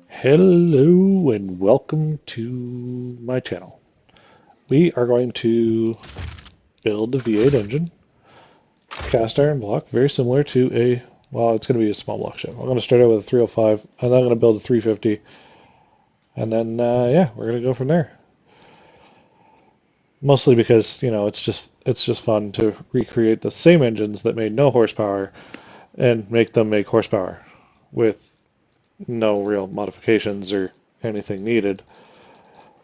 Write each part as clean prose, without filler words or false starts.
Hello and welcome to my channel. We are going to build the V8 engine, cast iron block, very similar to a, well, it's going to be a small block ship. I'm going to start out with a 305, and then I'm going to build a 350, and then, yeah, we're going to go from there. Mostly because, it's just fun to recreate the same engines that made no horsepower and make them make horsepower with no real modifications or anything needed.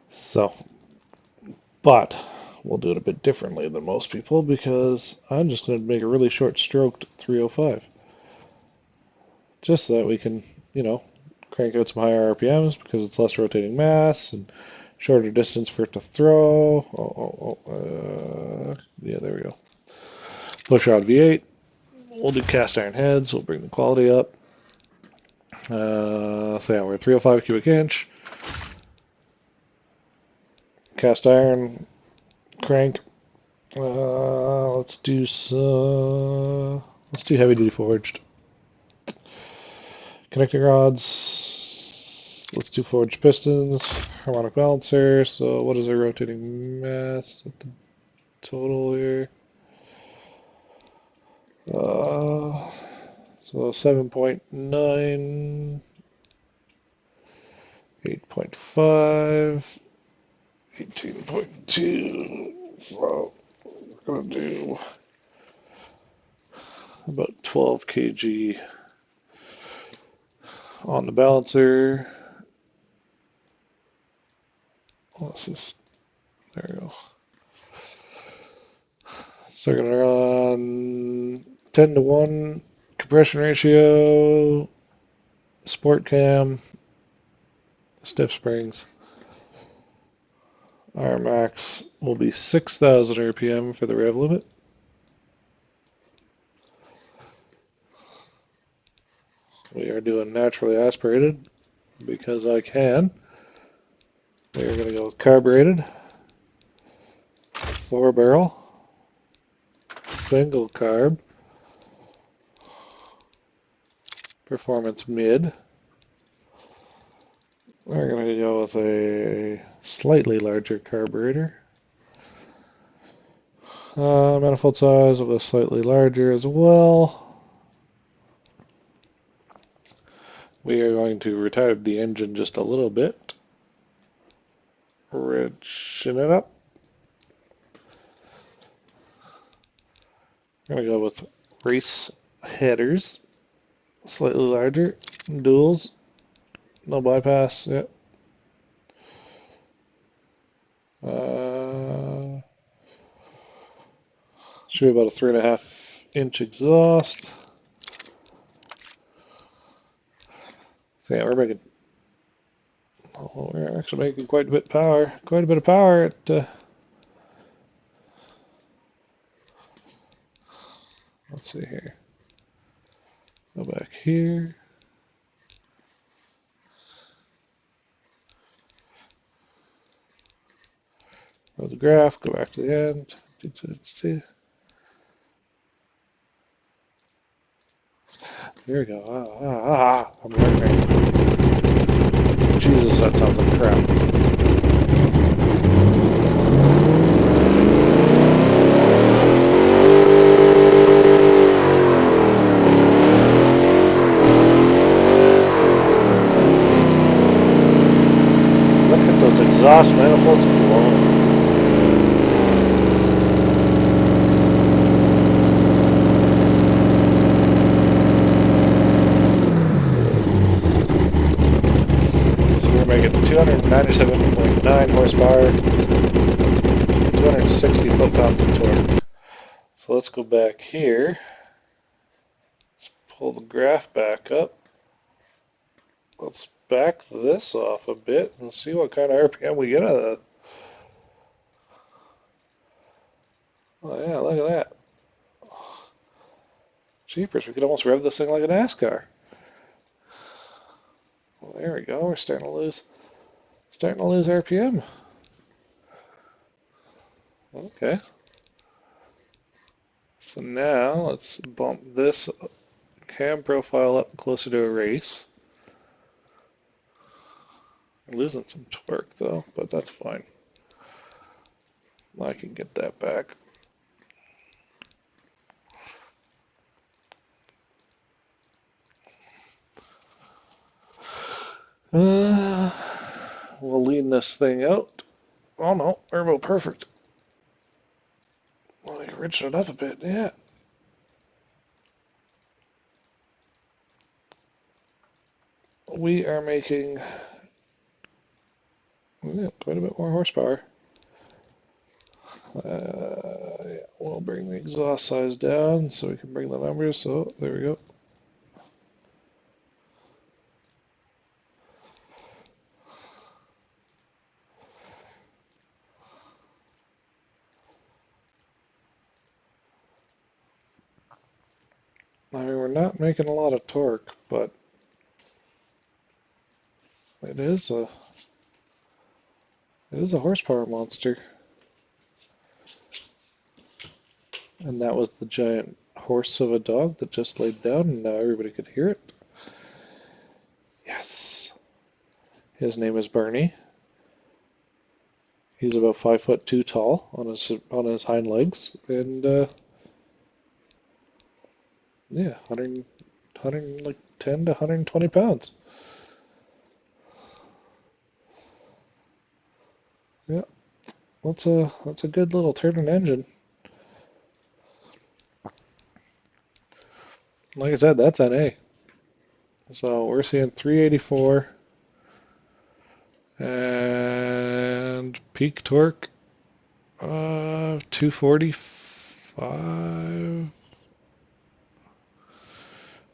So, but we'll do it a bit differently than most people because I'm just going to make a really short stroked 305. Just so that we can, crank out some higher RPMs because it's less rotating mass and shorter distance for it to throw. Yeah, there we go. Push rod V8. We'll do cast iron heads. We'll bring the quality up. So yeah, we're at 305 cubic inch. Cast iron crank. Let's do heavy duty forged. Connecting rods. Let's do forged pistons. Harmonic balancer. So what is our rotating mass at the total here? So 7.9, 8.5, 18.2. So we're gonna do about 12 kg on the balancer. Let's just, there we go. So we're gonna run 10 to 1 compression ratio, sport cam, stiff springs. Our max will be 6,000 RPM for the rev limit. We are doing naturally aspirated because I can. We are going to go with carbureted, 4-barrel, single carb, performance mid. We're going to go with a slightly larger carburetor. Manifold size will go slightly larger as well. We are going to retard the engine just a little bit. Richen it up. I'm going to go with race headers. Slightly larger. Duals. No bypass. Yep. Should be about a 3.5-inch exhaust. So yeah, we're actually making quite a bit of power. Quite a bit of power at. Let's see here. Go back here. Roll the graph. Go back to the end. There we go. I'm learning. Jesus, that sounds like crap. Look at those exhaust manifolds glowing. So we're making 297.9 horsepower, 260 foot-pounds of torque. So let's go back here. Let's pull the graph back up. Let's back this off a bit and see what kind of RPM we get out of that. Oh yeah, look at that. Jeepers, we could almost rev this thing like a NASCAR. Well, there we go, we're starting to lose RPM. Okay. So now let's bump this cam profile up closer to a race. I'm losing some torque though, but that's fine. I can get that back. We'll lean this thing out. Oh no, we're about perfect. Well, I richen it up a bit, yeah. We are making quite a bit more horsepower. Yeah, we'll bring the exhaust size down so we can bring the numbers. So there we go. I mean, we're not making a lot of torque, but it is a horsepower monster. And that was the giant horse of a dog that just laid down, and now everybody could hear it. Yes. His name is Bernie. He's about 5'2" tall on his hind legs, and yeah, 110 to 120 pounds. Yeah, that's a good little turning engine. Like I said, that's NA. So we're seeing 384 and peak torque of 245,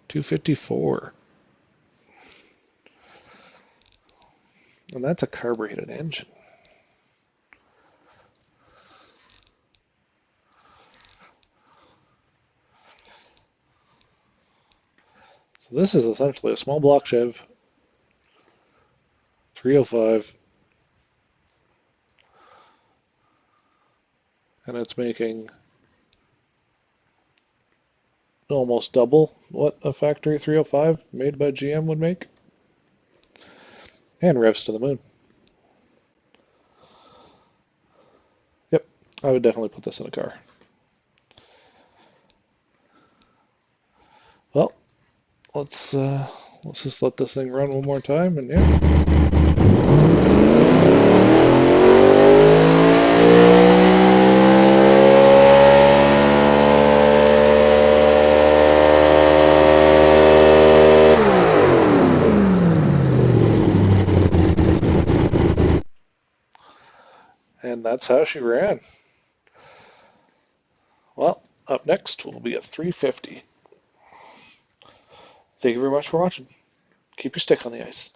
254. And that's a carbureted engine. So this is essentially a small block Chev 305, and it's making almost double what a factory 305 made by GM would make, and revs to the moon. Yep, I would definitely put this in a car. Well, let's just let this thing run one more time, and yeah. And that's how she ran. Well, up next will be a 350. Thank you very much for watching. Keep your stick on the ice.